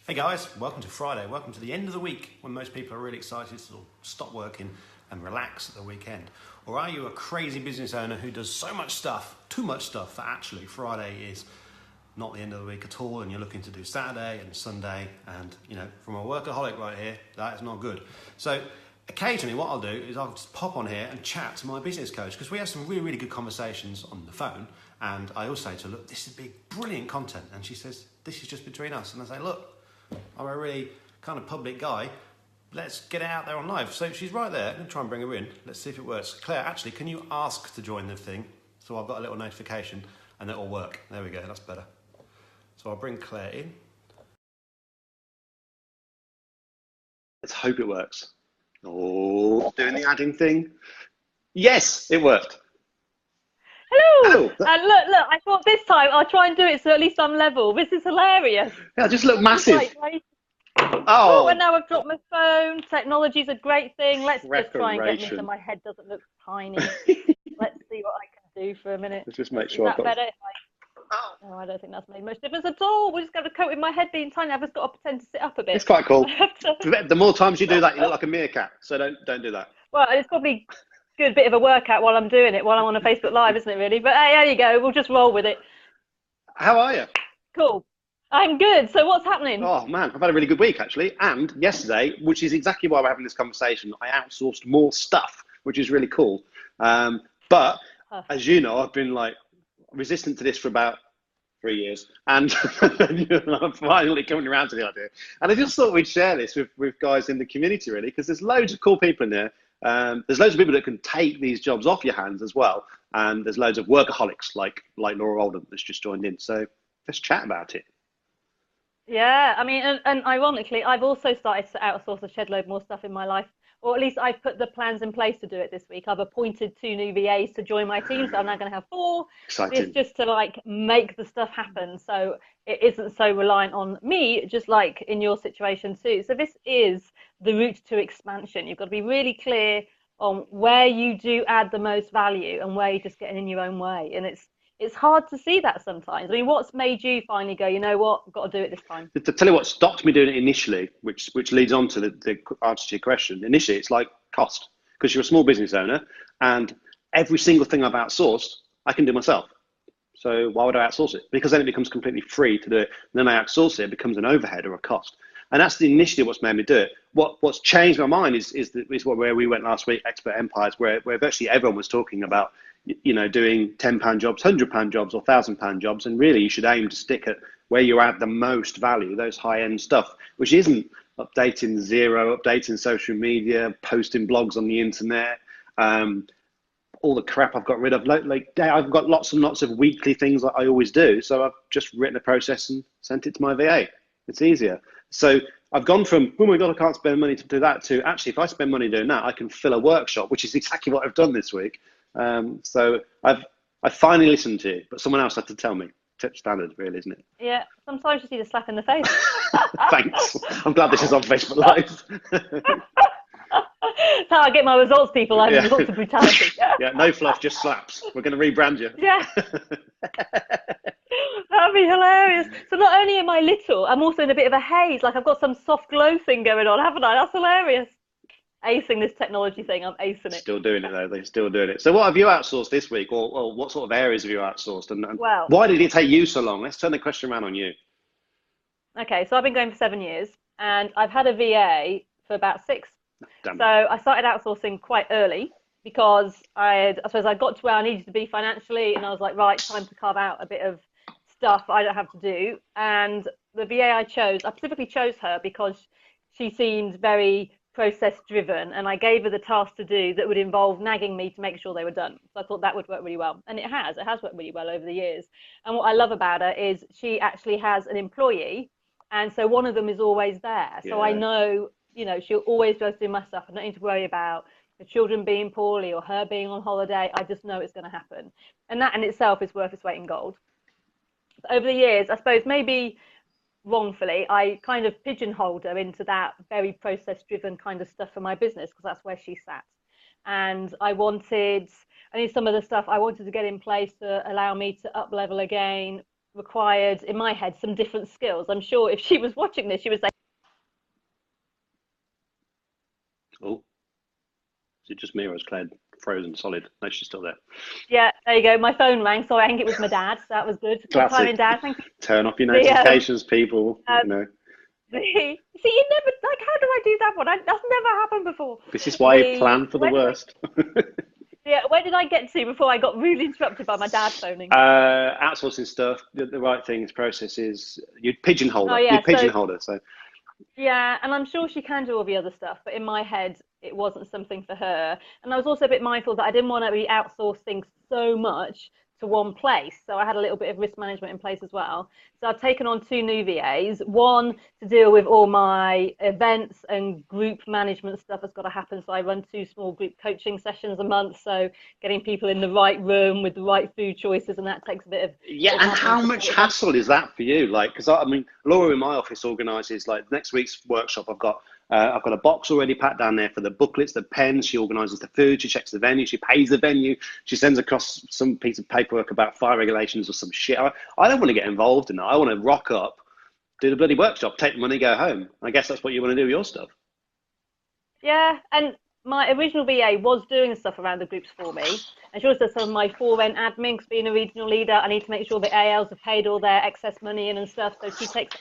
Hey guys, welcome to Friday. Welcome to the end of the week when most people are really excited to stop working and relax at the weekend. Or are you a crazy business owner who does so much stuff, too much stuff, that actually Friday is not the end of the week at all and you're looking to do Saturday and Sunday, and from a workaholic right here, that is not good. So occasionally what I'll do is I'll just pop on here and chat to my business coach, because we have some really, really good conversations on the phone, and I always say to her, look, this is brilliant content, and she says, this is just between us, and I say, look, I'm a really kind of public guy, let's get it out there on live. So she's right there. I'm going to try and bring her in. Let's see if it works. Claire, actually, can you ask to join the thing? So I've got a little notification and it'll work. There we go, that's better. So I'll bring Claire in. Let's hope it works. Oh, doing the adding thing. Yes, it worked. Hello. And look, I thought this time I'll try and do it so at least I'm level. This is hilarious. Yeah, just look massive. Oh, and now I've dropped my phone. Technology's a great thing. Let's just try and get me so my head doesn't look tiny. Let's see what I can do for a minute. Let's just make sure. Is that better? No, I don't think that's made much difference at all. We're just going to cope with my head being tiny. I've just got to pretend to sit up a bit. It's quite cool. The more times you do that, you look like a meerkat. So don't do that. Well, it's probably good bit of a workout while I'm doing it, while I'm on a Facebook Live, isn't it, really? But hey, there you go. We'll just roll with it. How are you? Cool. I'm good. So what's happening? Oh, man, I've had a really good week, actually. And yesterday, which is exactly why we're having this conversation, I outsourced more stuff, which is really cool. But as you know, I've been resistant to this for about 3 years. And I'm finally coming around to the idea. And I just thought we'd share this with guys in the community, really, because there's loads of cool people in there. There's loads of people that can take these jobs off your hands as well. And there's loads of workaholics like Laura Oldham that's just joined in. So let's chat about it. Yeah, I mean, and ironically, I've also started to outsource a shed load more stuff in my life, or at least I've put the plans in place to do it this week. I've appointed 2 new VAs to join my team, so I'm now going to have 4. Exciting. It's just to make the stuff happen, so it isn't so reliant on me, just like in your situation too. So this is the route to expansion. You've got to be really clear on where you do add the most value and where you're just getting in your own way, and it's hard to see that sometimes. I mean, what's made you finally go, you know what, I've got to do it this time? To tell you what stopped me doing it initially, which leads on to the answer to your question. Initially, it's like cost, because you're a small business owner and every single thing I've outsourced, I can do myself. So why would I outsource it? Because then it becomes completely free to do it. And then I outsource it, it becomes an overhead or a cost. And that's initially what's made me do it. What's changed my mind is where we went last week, Expert Empires, where virtually everyone was talking about doing £10 jobs, £100 jobs, or £1,000 jobs, and really you should aim to stick at where you add the most value, those high-end stuff, which isn't updating Zero, updating social media, posting blogs on the internet, all the crap I've got rid of. I've got lots and lots of weekly things that I always do, so I've just written a process and sent it to my VA. It's easier. So I've gone from, oh my God, I can't spend money to do that, to actually, if I spend money doing that, I can fill a workshop, which is exactly what I've done this week. So I finally listened to it, but someone else had to tell me. Standard, really, isn't it? Yeah, sometimes you need a slap in the face. Thanks. I'm glad this is on Facebook Live. That's how I get my results, people. I have lots of brutality. Yeah, no fluff, just slaps. We're going to rebrand you. Yeah. That'd be hilarious. So not only am I little, I'm also in a bit of a haze. I've got some soft glow thing going on, haven't I? That's hilarious. Acing this technology thing, I'm acing it. Still doing it though, they're still doing it. So what have you outsourced this week, or what sort of areas have you outsourced, and well, why did it take you so long? Let's turn the question around on you. Okay, so I've been going for 7 years, and I've had a VA for about 6. Damn. So I started outsourcing quite early because I suppose I got to where I needed to be financially, and I was like, right, time to carve out a bit of stuff I don't have to do. And the VA I specifically chose her because she seemed very process driven, and I gave her the task to do that would involve nagging me to make sure they were done. So I thought that would work really well, and it has worked really well over the years. And what I love about her is she actually has an employee, and so one of them is always there. So I know, she'll always be able to do my stuff. I don't need to worry about the children being poorly or her being on holiday. I just know it's going to happen, and that in itself is worth its weight in gold. Over the years, I suppose maybe wrongfully, I kind of pigeonholed her into that very process-driven kind of stuff for my business, because that's where she sat. And I need some of the stuff I wanted to get in place to allow me to up level again, required, in my head, some different skills. I'm sure if she was watching this, she would say, Oh, is it just me or is Claire frozen solid? No, she's still there. yeah, there you go. My phone rang. Sorry, I think it was my dad. So that was good. Good timing, Classic. Dad. Thank you. Turn off your The, notifications, people. see, you never, like, how do I do that one? That's never happened before. This is why you plan for the Where did worst. yeah, where did I get to before I got really interrupted by my dad phoning? Outsourcing stuff, the right things, processes. You'd pigeonhole her. Oh, yeah, You'd pigeonhole her. So yeah, and I'm sure she can do all the other stuff, but in my head, it wasn't something for her. And I was also a bit mindful that I didn't want to be outsourcing so much to one place. So I had a little bit of risk management in place as well. So I've taken on 2 new VAs, one to deal with all my events and group management stuff that's got to happen. So I run 2 small group coaching sessions a month. So getting people in the right room with the right food choices, and that takes a bit of yeah, and how much hassle is that for you? Like, because I mean, Laura in my office organises like next week's workshop. I've got a box already packed down there for the booklets, the pens. She organises the food. She checks the venue. She pays the venue. She sends across some piece of paperwork about fire regulations or some shit. I don't want to get involved in that. I want to rock up, do the bloody workshop, take the money, go home. I guess that's what you want to do with your stuff. Yeah, and my original VA was doing stuff around the groups for me. And she also does some of my for-rent admin, because being a regional leader, I need to make sure the ALs have paid all their excess money in and stuff. So she takes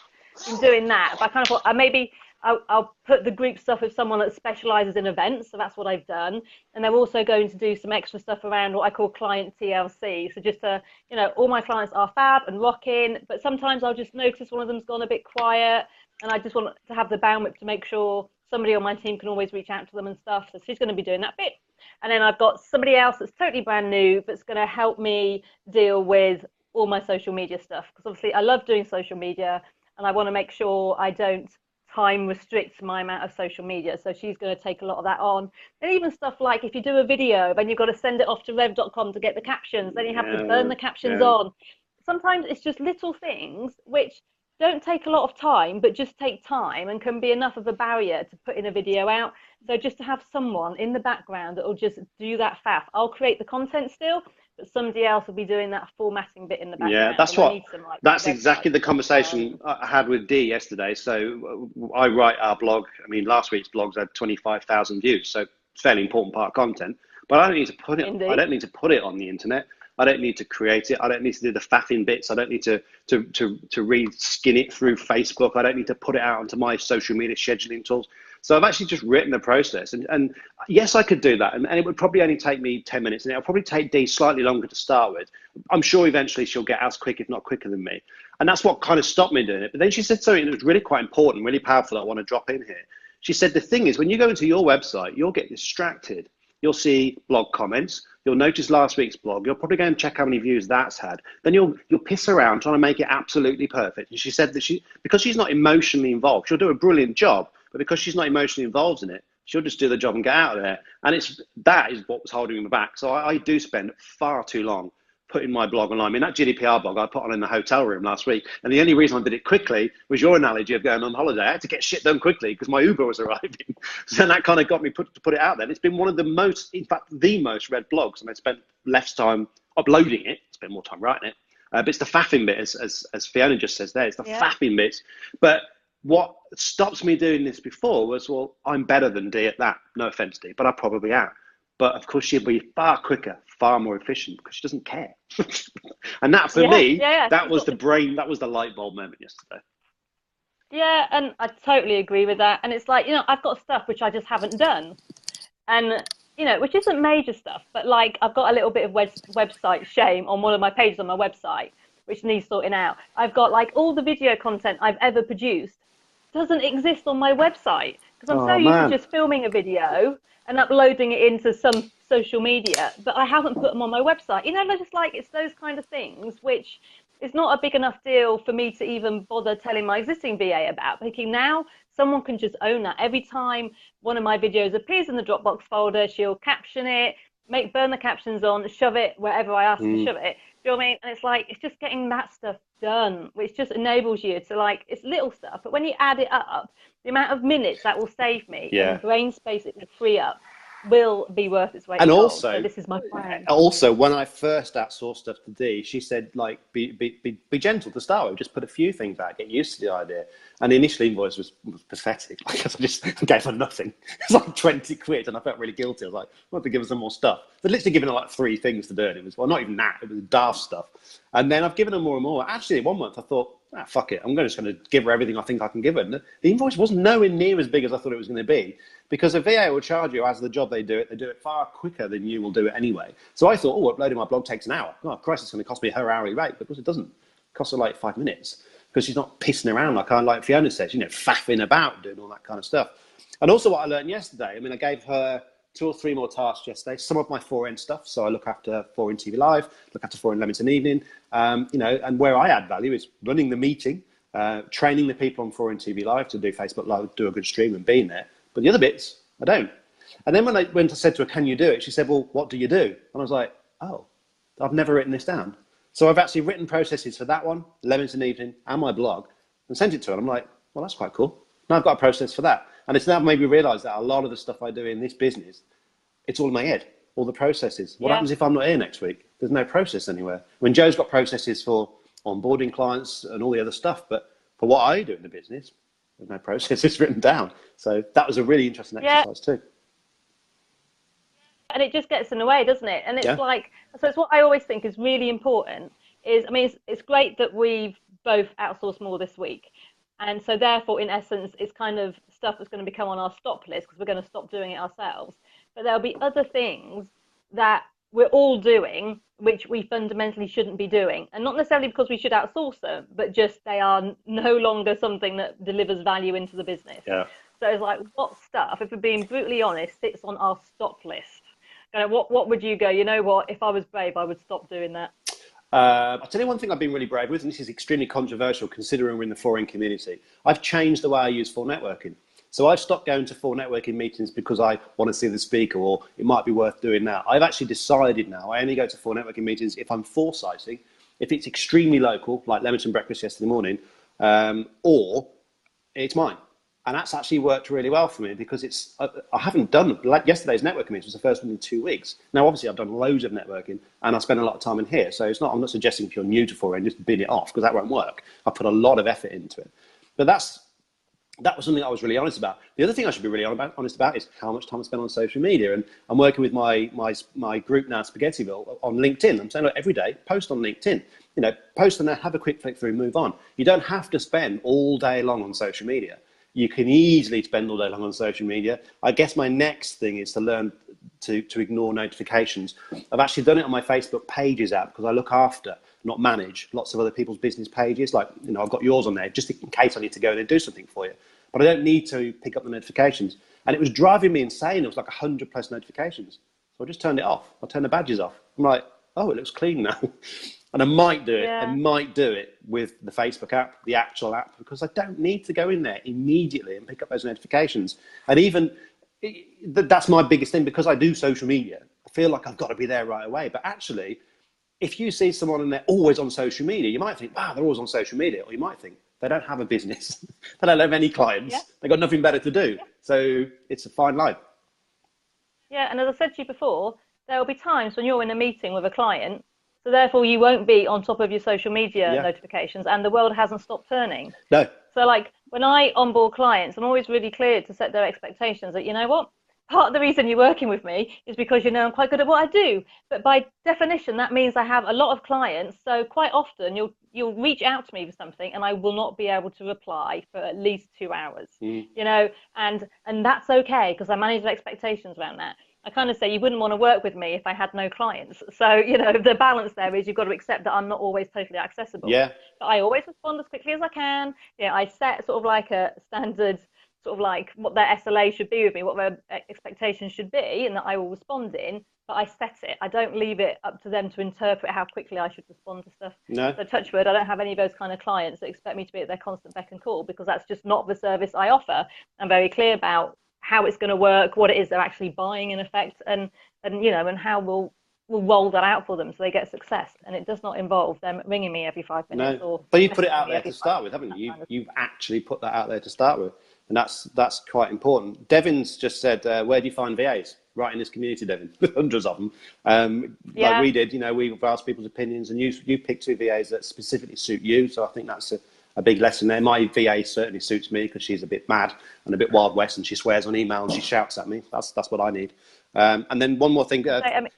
in doing that. But I kind of thought maybe I'll put the group stuff with someone that specialises in events. So that's what I've done. And they're also going to do some extra stuff around what I call client TLC. So just to, all my clients are fab and rocking, but sometimes I'll just notice one of them's gone a bit quiet, and I just want to have the bandwidth to make sure somebody on my team can always reach out to them and stuff. So she's going to be doing that bit. And then I've got somebody else that's totally brand new, that's going to help me deal with all my social media stuff. Because obviously I love doing social media, and I want to make sure I don't time restrict my amount of social media. So she's going to take a lot of that on. And even stuff like if you do a video, then you've got to send it off to rev.com to get the captions. Then you have to burn the captions on. Sometimes it's just little things which don't take a lot of time, but just take time and can be enough of a barrier to putting a video out. So just to have someone in the background that will just do that faff. I'll create the content still, but somebody else will be doing that formatting bit in the background. Yeah, that's exactly the conversation I had with Dee yesterday. So I write our blog. I mean, last week's blogs had 25,000 views, so it's a fairly important part of content. But I don't need to put it. Indeed. I don't need to put it on the internet. I don't need to create it. I don't need to do the faffing bits. I don't need to re-skin it through Facebook. I don't need to put it out onto my social media scheduling tools. So I've actually just written the process. And yes, I could do that. And it would probably only take me 10 minutes. And it'll probably take Dee slightly longer to start with. I'm sure eventually she'll get as quick, if not quicker than me. And that's what kind of stopped me doing it. But then she said something that was really quite important, really powerful that I want to drop in here. She said, the thing is, when you go into your website, you'll get distracted. You'll see blog comments. You'll notice last week's blog. You'll probably go and check how many views that's had. Then you'll piss around trying to make it absolutely perfect. And she said that because she's not emotionally involved, she'll do a brilliant job. But because she's not emotionally involved in it, she'll just do the job and get out of there. And that is what was holding me back. So I do spend far too long putting my blog online. I mean, that GDPR blog I put on in the hotel room last week. And the only reason I did it quickly was your analogy of going on holiday. I had to get shit done quickly because my Uber was arriving. So that kind of got me to put it out there. And it's been one of the most, in fact, the most read blogs. And I spent less time uploading it, spent more time writing it. But it's the faffing bit, as Fiona just says there. It's the faffing bits. But what stops me doing this before was, well, I'm better than Dee at that. No offense, Dee, but I probably am. But of course, she'll be far quicker, far more efficient because she doesn't care. And that, for me, that was the brain, that was the light bulb moment yesterday. Yeah, and I totally agree with that. And it's like, I've got stuff which I just haven't done. And, which isn't major stuff, but like I've got a little bit of website shame on one of my pages on my website, which needs sorting out. I've got like all the video content I've ever produced doesn't exist on my website because I'm so used to just filming a video and uploading it into some social media, but I haven't put them on my website. Just like it's those kind of things which is not a big enough deal for me to even bother telling my existing VA about. Thinking now someone can just own that. Every time one of my videos appears in the Dropbox folder, she'll caption it, burn the captions on, shove it wherever I ask to shove it. Do you know what I mean? And it's like, it's just getting that stuff done, which just enables you to it's little stuff. But when you add it up, the amount of minutes that will save me and brain space it will free up will be worth its weight in And gold. also, So this is my plan. Also, when I first outsourced stuff to Dee, she said, like, be gentle to start with. Just put a few things out, get used to the idea. And the initial invoice was pathetic. Like, I just gave her nothing. It was like 20 quid, and I felt really guilty. I was like, I want to give her some more stuff. They'd literally given her like 3 things to do, and it was, well, not even that. It was daft stuff. And then I've given her more and more. Actually, 1 month, I thought, fuck it. I'm just going to give her everything I think I can give her. And the invoice wasn't nowhere near as big as I thought it was going to be. Because a VA will charge you as the job they do it far quicker than you will do it anyway. So I thought, uploading my blog takes an hour. Oh, Christ, it's going to cost me her hourly rate. But of course it doesn't. It costs her like 5 minutes because she's not pissing around like Fiona says, faffing about, doing all that kind of stuff. And also what I learned yesterday, I gave her 2 or 3 more tasks yesterday. Some of my 4N stuff. So I look after 4N TV Live, look after 4N Leamington Evening, and where I add value is running the meeting, training the people on 4N TV Live to do Facebook Live, do a good stream and being there. But the other bits, I don't. And then when I said to her, can you do it? She said, well, what do you do? And I was like, oh, I've never written this down. So I've actually written processes for that one, Leamington Evening, and my blog, and sent it to her. And I'm like, well, that's quite cool. Now I've got a process for that. And it's now made me realise that a lot of the stuff I do in this business, it's all in my head, all the processes. What happens if I'm not here next week? There's no process anywhere. Joe's got processes for onboarding clients and all the other stuff, but for what I do in the business, there's no processes written down. So that was a really interesting exercise too. And it just gets in the way, doesn't it? And it's so it's what I always think is really important is, it's great that we've both outsourced more this week. And so therefore, in essence, it's kind of stuff that's going to become on our stop list because we're going to stop doing it ourselves. But there'll be other things that we're all doing, which we fundamentally shouldn't be doing. And not necessarily because we should outsource them, but just they are no longer something that delivers value into the business. Yeah. So it's like, what stuff, if we're being brutally honest, sits on our stop list? What would you go, you know what, if I was brave, I would stop doing that? I'll tell you one thing I've been really brave with, and this is extremely controversial considering we're in the 4N community. I've changed the way I use 4 networking. So I've stopped going to 4 networking meetings because I want to see the speaker or it might be worth doing that. I've actually decided now I only go to 4 networking meetings if I'm foresighting, if it's extremely local, like Leamington Breakfast yesterday morning, or it's mine. And that's actually worked really well for me because I haven't done, like yesterday's networking meeting was the first one in 2 weeks. Now, obviously, I've done loads of networking and I spend a lot of time in here. So I'm not suggesting if you're new to 4N, just bin it off because that won't work. I put a lot of effort into it. But that was something I was really honest about. The other thing I should be really honest about is how much time I spend on social media. And I'm working with my group now, Spaghettiville, on LinkedIn. I'm saying, look, every day, post on LinkedIn. Post and then have a quick flick through, move on. You don't have to spend all day long on social media. You can easily spend all day long on social media. I guess my next thing is to learn to ignore notifications. I've actually done it on my Facebook Pages app because I look after, not manage, lots of other people's business pages. Like, I've got yours on there just in case I need to go in and do something for you. But I don't need to pick up the notifications. And it was driving me insane. It was like 100 plus notifications. So I just turned it off. I turned the badges off. I'm like, oh, it looks clean now. And I might do it. Yeah. I might do it with the Facebook app, the actual app, because I don't need to go in there immediately and pick up those notifications. And even that's my biggest thing because I do social media. I feel like I've got to be there right away. But actually, if you see someone and they're always on social media, you might think, wow, they're always on social media. Or you might think they don't have a business. They don't have any clients. Yeah. They've got nothing better to do. Yeah. So it's a fine line. Yeah. And as I said to you before, there will be times when you're in a meeting with a client. So therefore, you won't be on top of your social media notifications and the world hasn't stopped turning. No. So like when I onboard clients, I'm always really clear to set their expectations that, you know what, part of the reason you're working with me is because I'm quite good at what I do. But by definition, that means I have a lot of clients. So quite often you'll reach out to me for something and I will not be able to reply for at least 2 hours, and that's okay because I manage the expectations around that. I kind of say you wouldn't want to work with me if I had no clients. So, the balance there is you've got to accept that I'm not always totally accessible. Yeah. But I always respond as quickly as I can. I set sort of like a standard, sort of like what their SLA should be with me, what their expectations should be, and that I will respond in. But I set it. I don't leave it up to them to interpret how quickly I should respond to stuff. No. So touch wood, I don't have any of those kind of clients that expect me to be at their constant beck and call because that's just not the service I offer. I'm very clear about how it's going to work, what it is they're actually buying in effect, and how we'll roll that out for them so they get success. And it does not involve them ringing me every 5 minutes. No, but you put it out there to start with, haven't you? You've actually put that out there to start with, and that's quite important. Devin's just said, where do you find VAs? right in this community, Devin, hundreds of them. Yeah. Like we did, we've asked people's opinions, and you picked 2 VAs that specifically suit you. So I think that's a big lesson there. My VA certainly suits me because she's a bit mad and a bit Wild West, and she swears on email and she shouts at me. That's what I need. And then one more thing,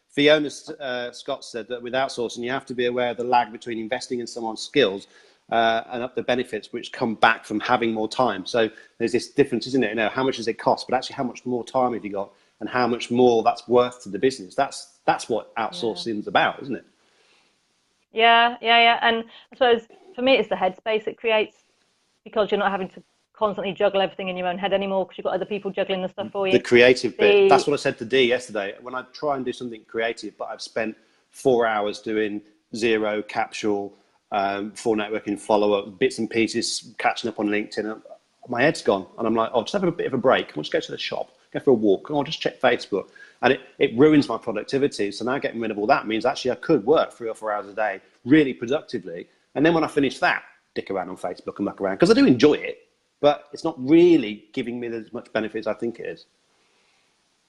Fiona Scott said that with outsourcing, you have to be aware of the lag between investing in someone's skills and the benefits which come back from having more time. So there's this difference, isn't it? How much does it cost, but actually how much more time have you got, and how much more that's worth to the business. That's what outsourcing is about, isn't it? Yeah. And I suppose for me, it's the headspace it creates, because you're not having to constantly juggle everything in your own head anymore because you've got other people juggling the stuff for you. The creative bit. That's what I said to Dee yesterday. When I try and do something creative, but I've spent 4 hours doing Zero, Capsule, for networking, follow-up, bits and pieces, catching up on LinkedIn, my head's gone. And I'm like, oh, just have a bit of a break. I'll just go to the shop, go for a walk, and I'll just check Facebook. And it ruins my productivity. So now getting rid of all that means actually I could work 3 or 4 hours a day really productively. And then when I finish that, dick around on Facebook and muck around, because I do enjoy it, but it's not really giving me as much benefit as I think it is.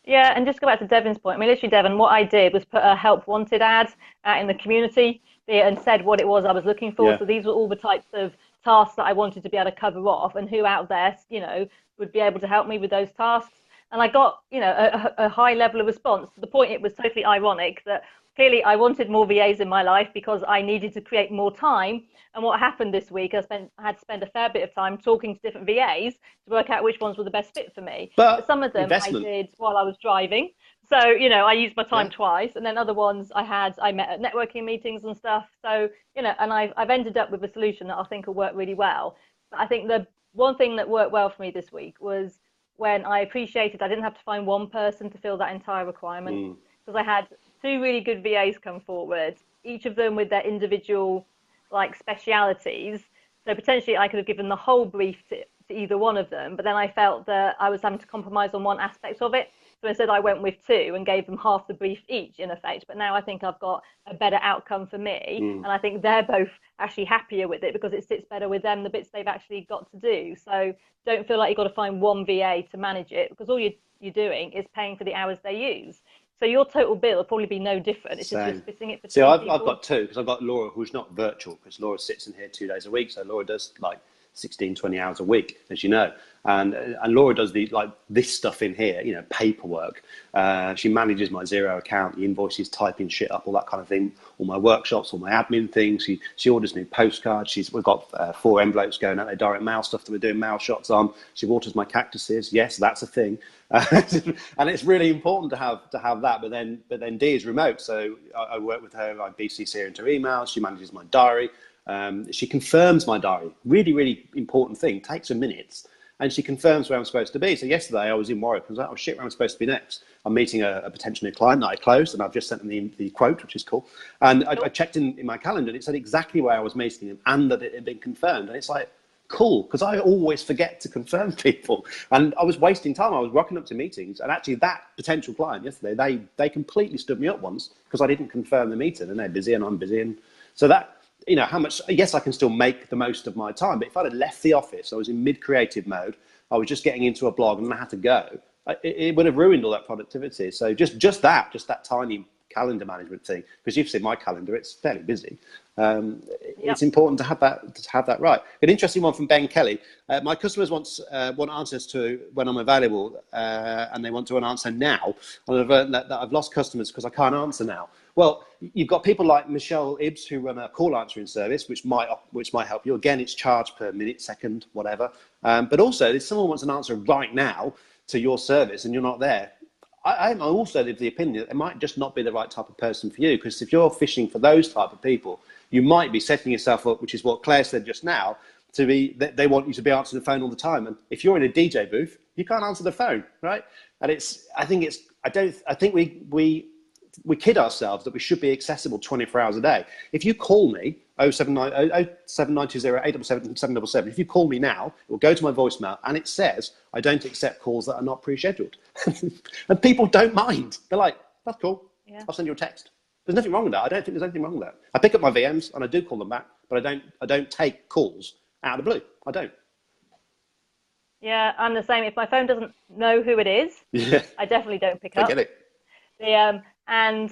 Yeah, and just go back to Devin's point. I mean, literally, Devin, what I did was put a help wanted ad out in the community and said what it was I was looking for. Yeah. So these were all the types of tasks that I wanted to be able to cover off, and who out there, would be able to help me with those tasks. And I got, a high level of response, to the point it was totally ironic that clearly I wanted more VAs in my life because I needed to create more time. And what happened this week, I had to spend a fair bit of time talking to different VAs to work out which ones were the best fit for me. But some of them I did while I was driving. So, I used my time twice. And then other ones I met at networking meetings and stuff. So, and I've ended up with a solution that I think will work really well. But I think the one thing that worked well for me this week was when I appreciated I didn't have to find one person to fill that entire requirement. Because I had 2 really good VAs come forward, each of them with their individual specialities. So potentially I could have given the whole brief to either one of them, but then I felt that I was having to compromise on one aspect of it. So instead I went with 2 and gave them half the brief each, in effect. But now I think I've got a better outcome for me. And I think they're both actually happier with it because it sits better with them, the bits they've actually got to do. So don't feel like you've got to find one VA to manage it, because all you're doing is paying for the hours they use. So your total bill will probably be no different. It's just you're splitting it for I've got 2, because I've got Laura, who's not virtual, because Laura sits in here 2 days a week. So Laura does 16, 20 hours a week, as you know. And Laura does this stuff in here, paperwork. She manages my Zero account, the invoices, typing shit up, all that kind of thing, all my workshops, all my admin things. She orders new postcards. We've got 4 envelopes going out there, direct mail stuff that we're doing mail shots on. She waters my cactuses. Yes, that's a thing. And it's really important to have that. But then Dee is remote, so I work with her. I BCC her into her emails. She manages my diary. She confirms my diary. Really, really important thing. Takes a minute. And she confirms where I'm supposed to be. So yesterday I was in Warwick. I was like, oh shit, where am I supposed to be next? I'm meeting a potential new client that I closed, and I've just sent them the quote, which is cool. And I checked in my calendar, and it said exactly where I was meeting him and that it had been confirmed. And it's like, cool, because I always forget to confirm people. And I was wasting time. I was rocking up to meetings, and actually that potential client yesterday, they completely stood me up once because I didn't confirm the meeting, and they're busy and I'm busy. And so that, how much, yes, I can still make the most of my time, but if I'd have left the office, I was in mid-creative mode, I was just getting into a blog and I had to go, it would have ruined all that productivity. So just that tiny calendar management thing, because you've seen my calendar, it's fairly busy. It's important to have that right. An interesting one from Ben Kelly. My customers want answers to when I'm available, and they want to an answer now. And I've learned that I've lost customers because I can't answer now. Well, you've got people like Michelle Ibbs who run a call answering service, which might help you. Again, it's charged per minute, second, whatever. But also, if someone wants an answer right now to your service and you're not there, I also have the opinion that it might just not be the right type of person for you, because if you're fishing for those type of people, you might be setting yourself up, which is what Claire said just now, to be that they want you to be answering the phone all the time. And if you're in a DJ booth, you can't answer the phone, right? And I think we kid ourselves that we should be accessible 24 hours a day. If you call me, 07920-877-777, if you call me now, it will go to my voicemail and it says, I don't accept calls that are not pre-scheduled. And people don't mind. They're like, that's cool. Yeah. I'll send you a text. There's nothing wrong with that. I don't think there's anything wrong with that. I pick up my VMs and I do call them back, but I don't take calls out of the blue. I don't. Yeah, I'm the same. If my phone doesn't know who it is, Yeah, I definitely don't pick forget up. it. And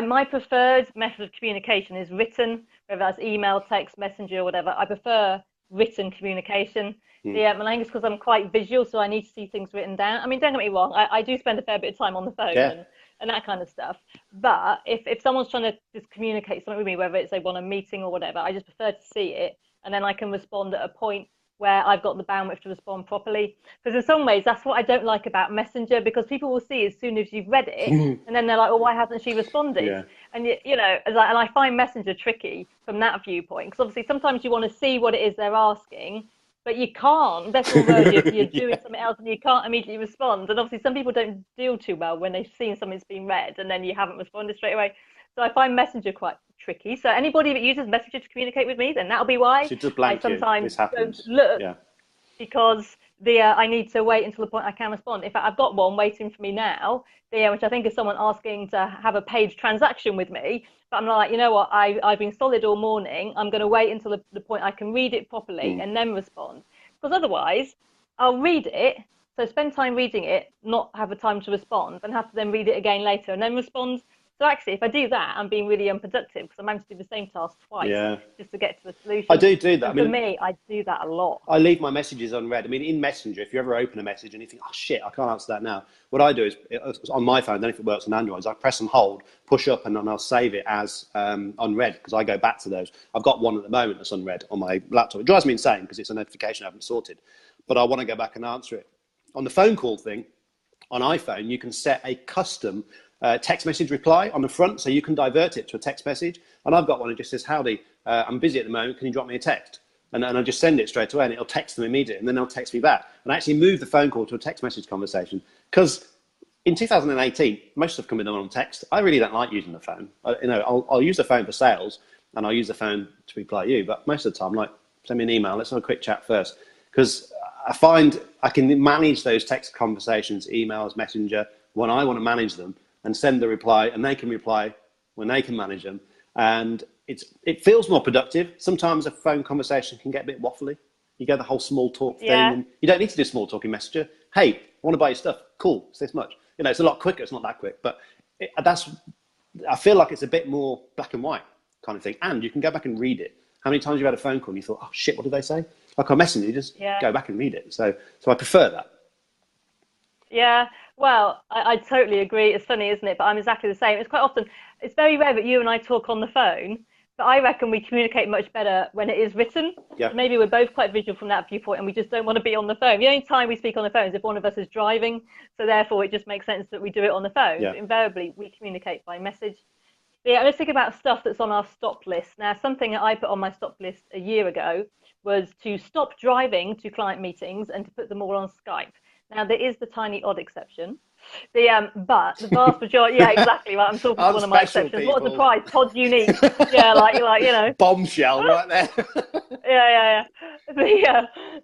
my preferred method of communication is written, whether that's email, text, messenger, or whatever. I prefer written communication. I think it's because I'm quite visual, so I need to see things written down. I mean, don't get me wrong, I do spend a fair bit of time on the phone Yeah. and that kind of stuff. But if someone's trying to just communicate something with me, whether it's they want a meeting or whatever, I just prefer to see it, and then I can respond at a point where I've got the bandwidth to respond properly. Because in some ways, that's what I don't like about Messenger, because people will see as soon as you've read it, and then they're like, "Oh, why hasn't she responded?" Yeah. And and I find Messenger tricky from that viewpoint, because obviously sometimes you want to see what it is they're asking, but you can't. Best of all worlds, you're doing something else and you can't immediately respond. And obviously some people don't deal too well when they've seen something that's been read and then you haven't responded straight away. So I find Messenger quite tricky. So anybody that uses Messenger to communicate with me, then that'll be why Should just I blank you. sometimes This don't happens. look, Yeah. because I need to wait until the point I can respond. In fact, I've got one waiting for me now, which I think is someone asking to have a paid transaction with me. But I'm like, you know what? I've been solid all morning. I'm going to wait until the point I can read it properly and then respond. Because otherwise, I'll read it. So spend time reading it, not have a time to respond, and have to then read it again later and then respond. So actually, if I do that, I'm being really unproductive because I managed to do the same task twice Yeah. just to get to the solution. I do that. And for me, I do that a lot. I leave my messages unread. I mean, in Messenger, if you ever open a message and you think, oh shit, I can't answer that now, what I do is, on my phone, I don't know if it works on Android, I press and hold, push up, and then I'll save it as unread, because I go back to those. I've got one at the moment that's unread on my laptop. It drives me insane because it's a notification I haven't sorted, but I want to go back and answer it. On the phone call thing, on iPhone, you can set a custom text message reply on the front, so you can divert it to a text message. And I've got one that just says, howdy, I'm busy at the moment, can you drop me a text? And I just send it straight away, and it'll text them immediately, and then they'll text me back. And I actually move the phone call to a text message conversation, because in 2018, most stuff can be done on text. I really don't like using the phone. I'll use the phone for sales, and I'll use the phone to reply to you, but most of the time, like, send me an email, let's have a quick chat first. Because I find I can manage those text conversations, emails, Messenger, when I want to manage them, and send the reply, and they can reply when they can manage them. And it feels more productive. Sometimes a phone conversation can get a bit waffly. You get the whole small talk thing, and you don't need to do small talk in Messenger. Hey, I want to buy your stuff. Cool, it's this much. It's a lot quicker. It's not that quick, but I feel like it's a bit more black and white kind of thing. And you can go back and read it. How many times you had a phone call and you thought, oh shit, what did they say? Like on Messenger, you just go back and read it. So I prefer that. Yeah, well, I totally agree. It's funny, isn't it? But I'm exactly the same. It's very rare that you and I talk on the phone, but I reckon we communicate much better when it is written. Yeah. So maybe we're both quite visual from that viewpoint, and we just don't want to be on the phone. The only time we speak on the phone is if one of us is driving. So therefore, it just makes sense that we do it on the phone. Yeah. But invariably, we communicate by message. But yeah, let's think about stuff that's on our stop list. Now, something that I put on my stop list a year ago was to stop driving to client meetings and to put them all on Skype. Now, there is the tiny odd exception. But the vast majority, yeah, exactly. Right, I'm talking to one of my exceptions. People. What a surprise! Todd's unique. Yeah, like. Bombshell right there. Yeah.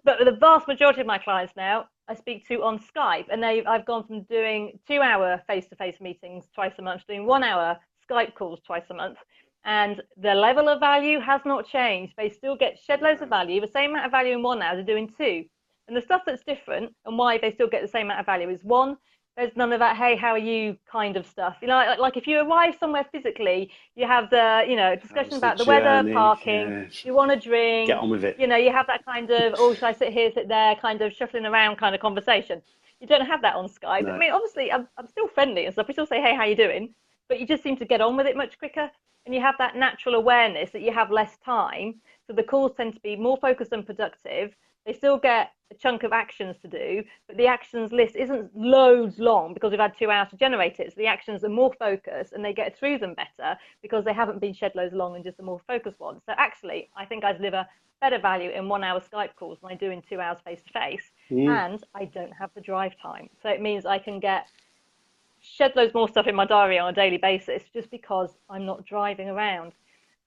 But the vast majority of my clients now, I speak to on Skype, and I've gone from doing 2-hour face-to-face meetings twice a month, to doing 1-hour Skype calls twice a month. And the level of value has not changed. They still get shed loads of value, the same amount of value in 1 hour as they're doing 2. And the stuff that's different and why they still get the same amount of value is, one, there's none of that, hey, how are you kind of stuff. Like if you arrive somewhere physically, you have the, discussion about the weather, parking, you want a drink. Get on with it. You have that kind of, oh, should I sit here, sit there, kind of shuffling around kind of conversation. You don't have that on Skype. No. I mean, obviously, I'm still friendly and stuff. We still say, hey, how you doing? But you just seem to get on with it much quicker. And you have that natural awareness that you have less time. So the calls tend to be more focused and productive. They still get a chunk of actions to do, but the actions list isn't loads long because we've had 2 hours to generate it. So the actions are more focused and they get through them better because they haven't been shed loads long and just the more focused ones. So actually, I think I deliver better value in 1 hour Skype calls than I do in 2 hours face-to-face. And I don't have the drive time. So it means I can shed loads more stuff in my diary on a daily basis just because I'm not driving around.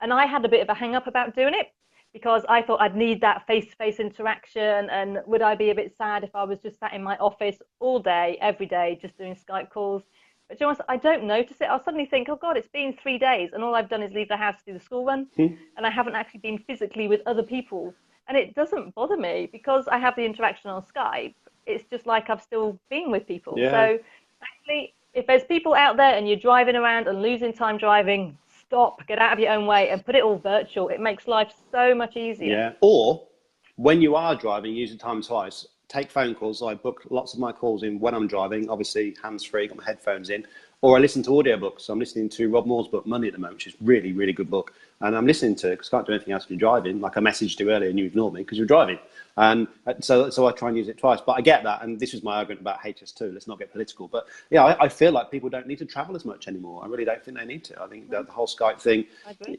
And I had a bit of a hang up about doing it, because I thought I'd need that face-to-face interaction, and would I be a bit sad if I was just sat in my office all day, every day, just doing Skype calls? But to be honest, I don't notice it. I'll suddenly think, oh God, it's been 3 days, and all I've done is leave the house to do the school run, and I haven't actually been physically with other people And it doesn't bother me because I have the interaction on Skype. It's just like I've still been with people. Yeah. So actually, if there's people out there and you're driving around and losing time driving, stop, get out of your own way and put it all virtual. It makes life so much easier. Yeah. Or when you are driving, use the time twice. Take phone calls. I book lots of my calls in when I'm driving, obviously hands-free, got my headphones in, or I listen to audiobooks. I'm listening to Rob Moore's book, Money at the moment, which is really, really good book. And I'm listening to it because I can't do anything else if you're driving. Like I messaged you earlier and you ignored me because you're driving. And so I try and use it twice. But I get that. And this was my argument about HS2. Let's not get political. But yeah, I feel like people don't need to travel as much anymore. I really don't think they need to. I think the whole Skype thing,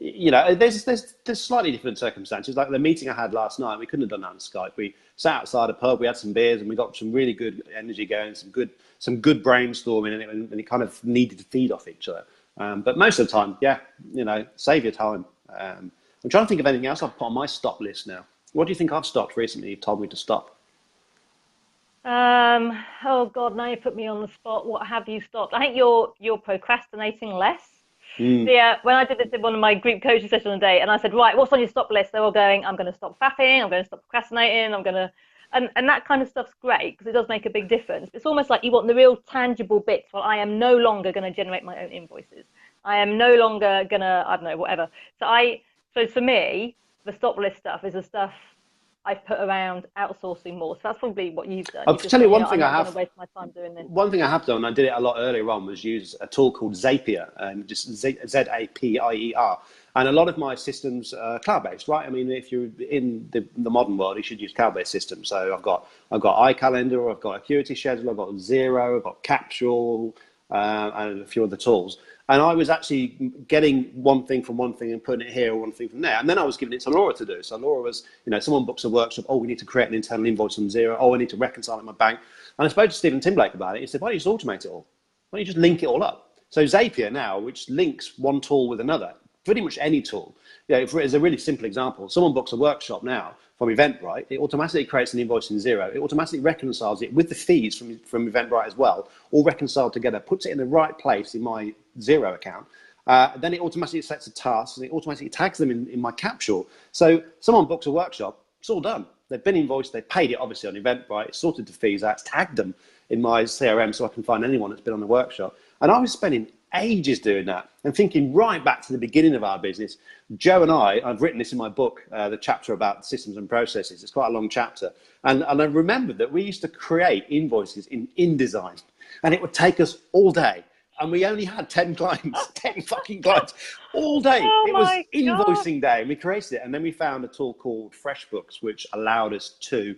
you know, there's slightly different circumstances. Like the meeting I had last night, we couldn't have done that on Skype. We sat outside a pub, we had some beers and we got some really good energy going, some good brainstorming, and it kind of needed to feed off each other. But most of the time, yeah, you know, save your time. I'm trying to think of anything else I've put on my stop list now. What do you think I've stopped recently? You've told me to stop. Oh God, now you put me on the spot. What have you stopped? I think you're procrastinating less. Yeah, when I did this in one of my group coaching sessions a day, and I said, right, what's on your stop list? They were going, I'm going to stop faffing, I'm going to stop procrastinating, and that kind of stuff's great because it does make a big difference. It's almost like you want the real tangible bits. Well, I am no longer going to generate my own invoices. I am no longer going to, I don't know, whatever. So for me, the stop list stuff is the stuff I've put around outsourcing more. So that's probably what you've done. I'll tell you one thing I'm not going to waste my time doing this. One thing I have done, and I did it a lot earlier on, was use a tool called Zapier, just Zapier. And a lot of my systems are cloud-based, right? I mean, if you're in the modern world, you should use cloud-based systems. So I've got iCalendar, I've got Acuity Schedule, I've got Xero, I've got Capsule, and a few other tools. And I was actually getting one thing from one thing and putting it here, or one thing from there. And then I was giving it to Laura to do. So Laura was, you know, someone books a workshop. Oh, we need to create an internal invoice from Xero. Oh, I need to reconcile it in my bank. And I spoke to Stephen Timblake about it. He said, why don't you just automate it all? Why don't you just link it all up? So Zapier now, which links one tool with another, pretty much any tool. Yeah, it's a really simple example. Someone books a workshop now from Eventbrite, it automatically creates an invoice in Xero. It automatically reconciles it with the fees from Eventbrite as well, all reconciled together, puts it in the right place in my Xero account. Then it automatically sets a task and it automatically tags them in my Capsule. So someone books a workshop, it's all done. They've been invoiced, they've paid it obviously on Eventbrite, it's sorted the fees out, it's tagged them in my CRM so I can find anyone that's been on the workshop. And I was spending ages doing that and thinking right back to the beginning of our business. Joe and I've written this in my book, the chapter about systems and processes. It's quite a long chapter. And I remembered that we used to create invoices in InDesign and it would take us all day. And we only had 10 clients, 10 fucking clients all day. It was invoicing day and we created it. And then we found a tool called FreshBooks, which allowed us to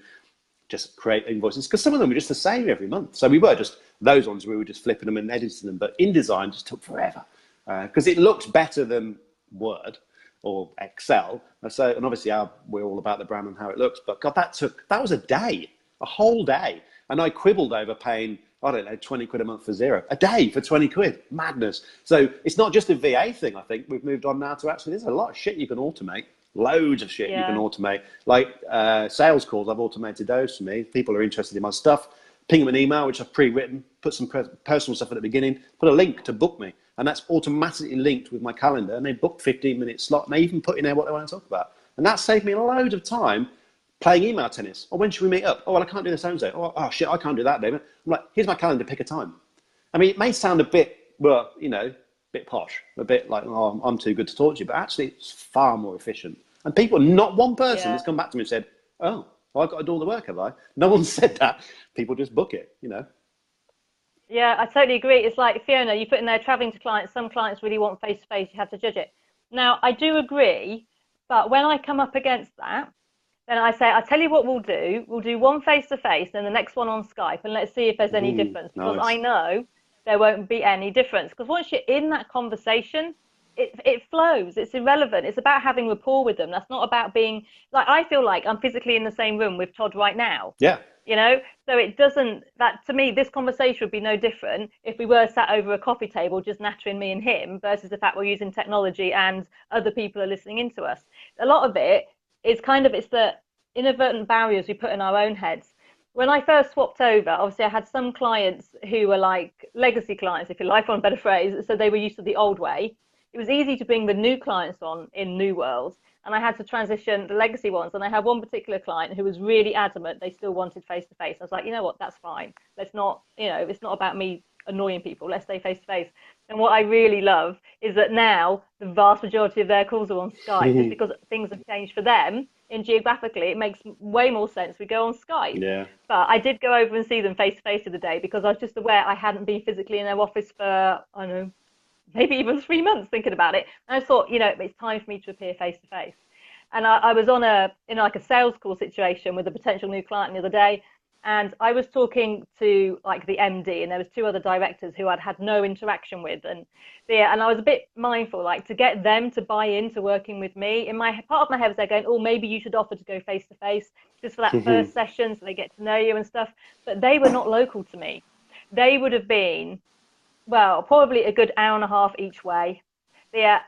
just create invoices because some of them were just the same every month. So we were just, those ones we were just flipping them and editing them. But InDesign just took forever because it looks better than Word or Excel. And obviously we're all about the brand and how it looks. But God, that was a day, a whole day. And I quibbled over paying, I don't know, 20 quid a month for Xero. A day for 20 quid. Madness. So it's not just a VA thing, I think. We've moved on now to actually, there's a lot of shit you can automate. Loads of shit you can automate. Like sales calls, I've automated those for me. People are interested in my stuff. Ping them an email, which I've pre-written, put some personal stuff at the beginning, put a link to book me. And that's automatically linked with my calendar. And they booked 15-minute slot. And they even put in there what they want to talk about. And that saved me loads of time playing email tennis. Oh, when should we meet up? Oh, well, I can't do this so-and-so. Oh, shit, I can't do that, David. I'm like, here's my calendar, pick a time. I mean, it may sound a bit, well, you know, a bit posh, a bit like, oh, I'm too good to talk to you. But actually, it's far more efficient. And people, not one person has come back to me and said, oh, well, I've got to do all the work, have I? No one said that. People just book it, you know. Yeah, I totally agree. It's like, Fiona, you put in there traveling to clients. Some clients really want face-to-face. You have to judge it. Now, I do agree. But when I come up against that, then I say, I'll tell you what we'll do. We'll do one face-to-face and the next one on Skype. And let's see if there's any difference. Because nice. I know there won't be any difference. Because once you're in that conversation, it flows. It's irrelevant. It's about having rapport with them. That's not about being like, I feel like I'm physically in the same room with Todd right now. Yeah. You know, so it doesn't, that to me, this conversation would be no different if we were sat over a coffee table just nattering me and him versus the fact we're using technology and other people are listening into us. A lot of it is it's the inadvertent barriers we put in our own heads. When I first swapped over, obviously I had some clients who were like legacy clients, if you like, on a better phrase. So they were used to the old way. It was easy to bring the new clients on in new worlds. and I had to transition the legacy ones. And I had one particular client who was really adamant they still wanted face-to-face. I was like, you know what, that's fine. Let's not, it's not about me annoying people. Let's stay face-to-face. And what I really love is that now the vast majority of their calls are on Skype, just because things have changed for them. And geographically, it makes way more sense we go on Skype. Yeah. But I did go over and see them face-to-face the other day, because I was just aware I hadn't been physically in their office for, I don't know, maybe even 3 months thinking about it. And I thought, it's time for me to appear face-to-face. And I was in a sales call situation with a potential new client the other day. And I was talking to like the MD, and there was 2 other directors who I'd had no interaction with. And I was a bit mindful, like, to get them to buy into working with me. In my part of my head was they're going, oh, maybe you should offer to go face-to-face just for that first session so they get to know you and stuff. But they were not local to me. They would have been, well, probably a good hour and a half each way.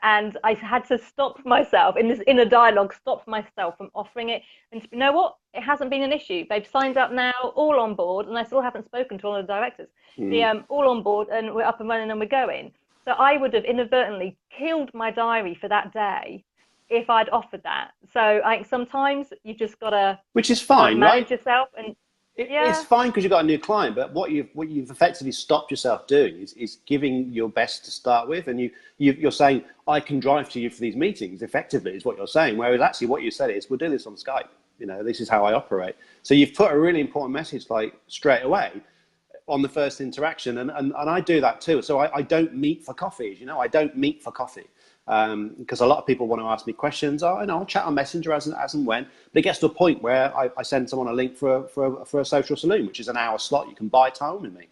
And I had to stop myself in this inner dialogue, stop myself from offering it. And you know what? It hasn't been an issue. They've signed up now, all on board, and I still haven't spoken to one of the directors. All on board, and we're up and running, and we're going. So I would have inadvertently killed my diary for that day if I'd offered that. So I think sometimes you just got to, which is fine, manage right? yourself. And It's fine because you've got a new client, but what you've effectively stopped yourself doing is giving your best to start with, and you're saying, I can drive to you for these meetings, effectively, is what you're saying, whereas actually what you said is, we'll do this on Skype, this is how I operate. So you've put a really important message, like, straight away on the first interaction, and I do that too. So I don't meet for coffees, I don't meet for coffee. Because a lot of people want to ask me questions. I'll chat on Messenger as and when. But it gets to a point where I send someone a link for a social saloon, which is an hour slot. You can buy time with me,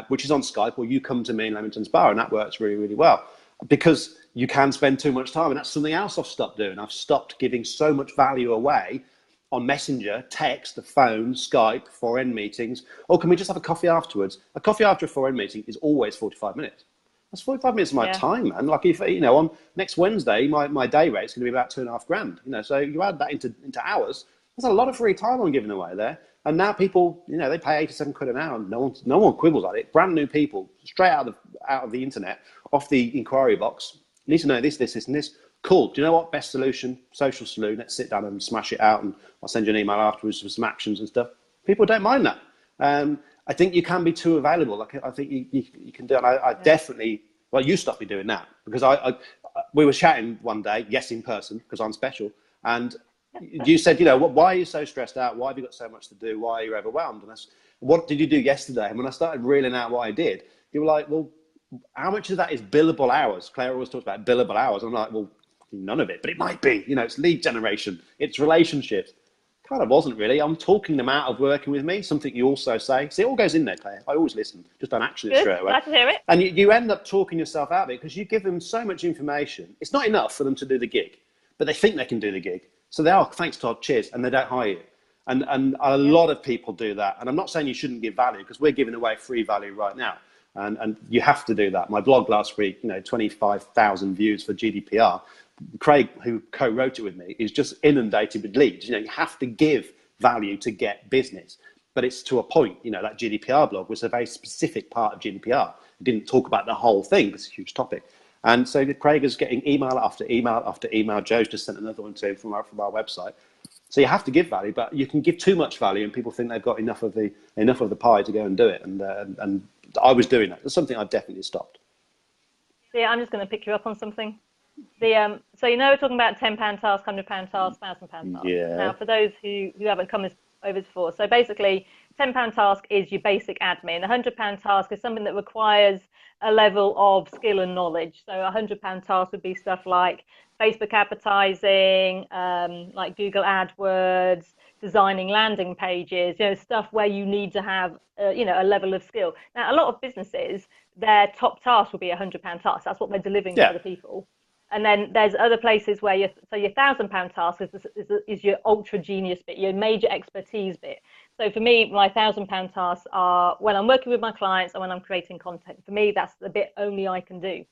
which is on Skype, or you come to me in Leamington's Bar, and that works really, really well. Because you can spend too much time, and that's something else I've stopped doing. I've stopped giving so much value away on Messenger, text, the phone, Skype, 4N meetings. Oh, can we just have a coffee afterwards? A coffee after a 4N meeting is always 45 minutes. That's 45 minutes of my time, man. Like, if on next Wednesday, my day rate's going to be about $2,500. So you add that into hours. There's a lot of free time I'm giving away there. And now people, they pay 87 quid an hour. And no one quibbles at it. Brand new people, straight out of the internet, off the inquiry box. You need to know this, and this. Cool. Do you know what? Best solution, social saloon. Let's sit down and smash it out, and I'll send you an email afterwards with some actions and stuff. People don't mind that. I think you can be too available. Like, I think you can do it. I definitely, well, you stopped me doing that, because we were chatting one day, yes, in person, because I'm special. And you said, why are you so stressed out? Why have you got so much to do? Why are you overwhelmed? And what did you do yesterday? And when I started reeling out what I did, you were like, well, how much of that is billable hours? Claire always talks about billable hours. I'm like, well, none of it, but it might be. It's lead generation, it's relationships. Kind of wasn't really. I'm talking them out of working with me, something you also say. See, it all goes in there, Claire. I always listen, just don't action it straight away. Glad to hear it. And you end up talking yourself out of it, because you give them so much information. It's not enough for them to do the gig, but they think they can do the gig. So they are, thanks, Todd, cheers, and they don't hire you. And a lot of people do that. And I'm not saying you shouldn't give value, because we're giving away free value right now. And you have to do that. My blog last week, 25,000 views for GDPR. Craig, who co-wrote it with me, is just inundated with leads. You have to give value to get business, but it's to a point. That GDPR blog was a very specific part of GDPR. It didn't talk about the whole thing. It's a huge topic. And so Craig is getting email after email after email. Joe's just sent another one to him from our website. So you have to give value, but you can give too much value, and people think they've got enough of the pie to go and do it. And I was doing that. That's something I've definitely stopped. Yeah, I'm just going to pick you up on something. So we're talking about £10 task, £100 task, £1,000 task. Yeah. Now, for those who haven't come over before, so basically, £10 task is your basic admin. A £100 task is something that requires a level of skill and knowledge. So a £100 task would be stuff like Facebook advertising, like Google AdWords, designing landing pages, stuff where you need to have, a level of skill. Now, a lot of businesses, their top task will be a £100 task. That's what they're delivering to other people. And then there's other places where your £1,000 task is your ultra genius bit, your major expertise bit. So for me, my £1,000 tasks are when I'm working with my clients and when I'm creating content. For me, that's the bit only I can do.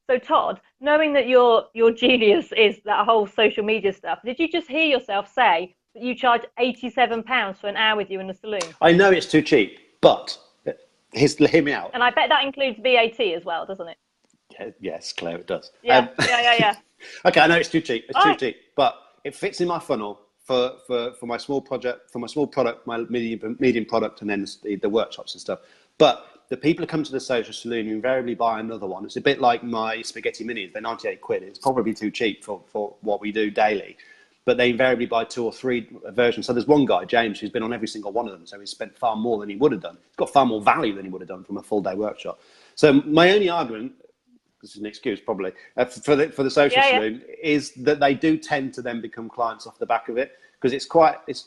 So Todd, knowing that your genius is that whole social media stuff, did you just hear yourself say that you charge £87 for an hour with you in the saloon? I know it's too cheap, but hear me out. And I bet that includes VAT as well, doesn't it? Yes, Claire, it does. Yeah. Okay, I know it's too cheap. It's too cheap, but it fits in my funnel for my small project, for my small product, my medium product, and then the workshops and stuff. But the people who come to the social saloon invariably buy another one. It's a bit like my spaghetti minis. They're 98 quid. It's probably too cheap for what we do daily. But they invariably buy 2 or 3 versions. So there's one guy, James, who's been on every single one of them. So he's spent far more than he would have done. He's got far more value than he would have done from a full day workshop. So my only argument, this is an excuse probably, for the social saloon is that they do tend to then become clients off the back of it. Because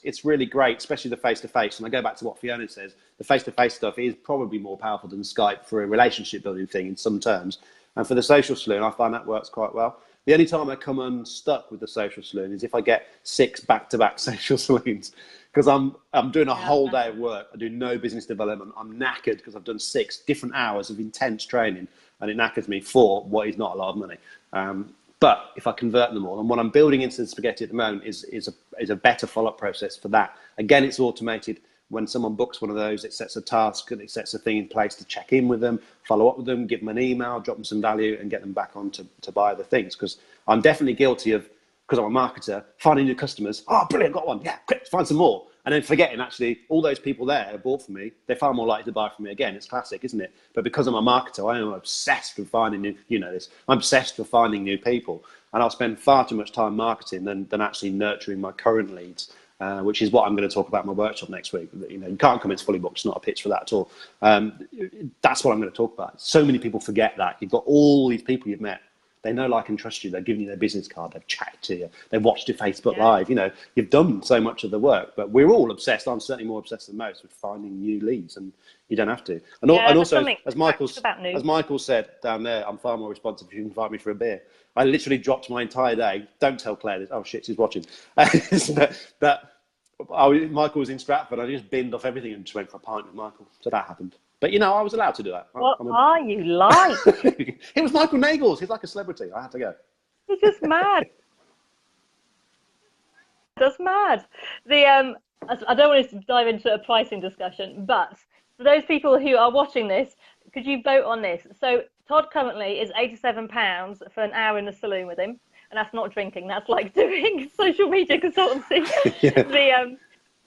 it's really great, especially the face-to-face. And I go back to what Fiona says, the face-to-face stuff is probably more powerful than Skype for a relationship building thing in some terms. And for the social saloon, I find that works quite well. The only time I come unstuck with the social saloon is if I get 6 back-to-back social saloons, because I'm doing a whole day of work. I do no business development. I'm knackered because I've done 6 different hours of intense training, and it knackers me for what is not a lot of money. But if I convert them all, and what I'm building into the spaghetti at the moment is a better follow-up process for that. Again, it's automated. When someone books one of those, it sets a task and it sets a thing in place to check in with them, follow up with them, give them an email, drop them some value, and get them back on to buy the things. Because I'm definitely guilty of, because I'm a marketer, finding new customers. Oh, brilliant, got one. Yeah, quick, find some more. And then forgetting, actually, all those people there who bought from me, they're far more likely to buy from me again. It's classic, isn't it? But because I'm a marketer, I am obsessed with finding new, I'm obsessed with finding new people. And I'll spend far too much time marketing than actually nurturing my current leads, which is what I'm going to talk about in my workshop next week. You can't come, it's fully booked. It's not a pitch for that at all. That's what I'm going to talk about. So many people forget that. You've got all these people you've met. They know, like, and trust you. They've given you their business card. They've chatted to you. They've watched your Facebook Live. You've done so much of the work. But we're all obsessed. I'm certainly more obsessed than most with finding new leads, and you don't have to. And also, as Michael said down there, I'm far more responsive if you invite me for a beer. I literally dropped my entire day. Don't tell Claire this. Oh, shit, she's watching. Michael was in Stratford. I just binned off everything and just went for a pint with Michael. So that happened. But, I was allowed to do that. What are you like? It was Michael Nagels. He's like a celebrity. I had to go. He's just mad. Just mad. I don't want to dive into a pricing discussion, but for those people who are watching this, could you vote on this? So Todd currently is £87 for an hour in the saloon with him, and that's not drinking. That's like doing social media consultancy.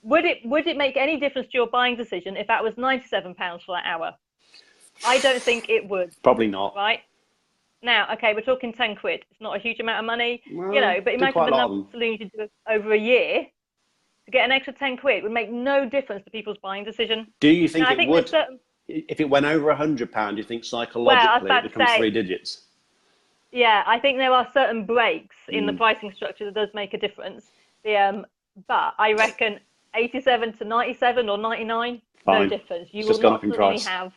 Would it make any difference to your buying decision if that was £97 for that hour? I don't think it would. Probably not. Right? Now, okay, we're talking 10 quid. It's not a huge amount of money, well, but imagine the number of saloons you do over a year. To get an extra 10 quid would make no difference to people's buying decision. Do you think it would? If it went over £100, do you think psychologically it becomes 3 digits? Yeah, I think there are certain breaks in the pricing structure that does make a difference. But I reckon 87 to 97 or 99, fine. No difference. You will not suddenly have.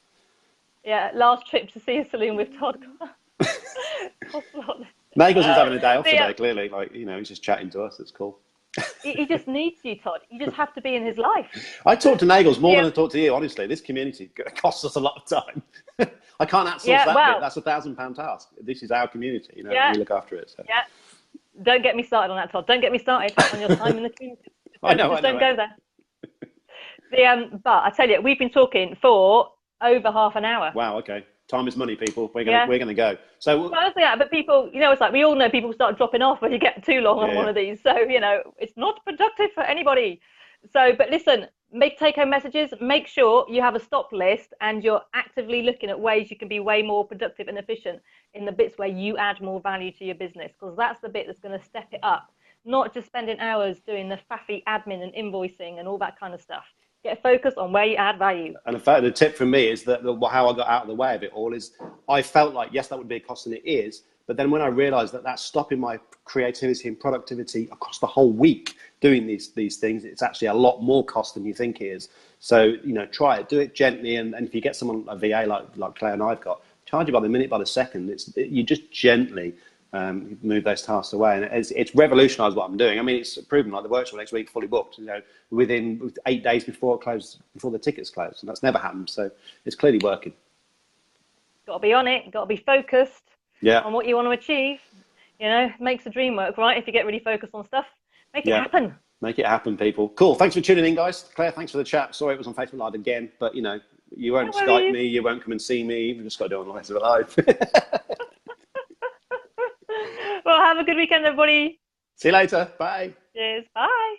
Yeah, last trip to see a saloon with Todd. Nagels is having a day off today, clearly. He's just chatting to us. It's cool. He just needs you, Todd. You just have to be in his life. I talk to Nagels more than I talk to you, honestly. This community costs us a lot of time. I can't outsource that bit. That's £1,000 task. This is our community. We look after it. So. Yeah. Don't get me started on that, Todd. Don't get me started on your time in the community. Don't go there. But I tell you, we've been talking for over half an hour. Wow. Okay. Time is money, people. We're gonna go. So. But people, it's like we all know people start dropping off when you get too long on one of these. So it's not productive for anybody. So, but listen, make take-home messages. Make sure you have a stop list and you're actively looking at ways you can be way more productive and efficient in the bits where you add more value to your business, because that's the bit that's going to step it up. Not just spending hours doing the faffy admin and invoicing and all that kind of stuff. Get focused on where you add value. And in fact, the tip from me is that how I got out of the way of it all is I felt like, yes, that would be a cost, and it is. But then when I realized that that's stopping my creativity and productivity across the whole week doing these things, it's actually a lot more cost than you think it is. So, try it, do it gently. And if you get someone, a VA like Claire and I've got, charge you by the minute, by the second. You just gently move those tasks away, and it's revolutionised what I'm doing. I mean, it's proven, like the workshop next week fully booked. Within 8 days before the tickets close, and that's never happened. So it's clearly working. Got to be on it. Got to be focused on what you want to achieve. Makes the dream work, right? If you get really focused on stuff, make it happen. Make it happen, people. Cool. Thanks for tuning in, guys. Claire, thanks for the chat. Sorry it was on Facebook Live again, but you won't Skype me, you won't come and see me. You've just got to do it on Facebook Live. Well, have a good weekend, everybody. See you later. Bye. Cheers. Bye.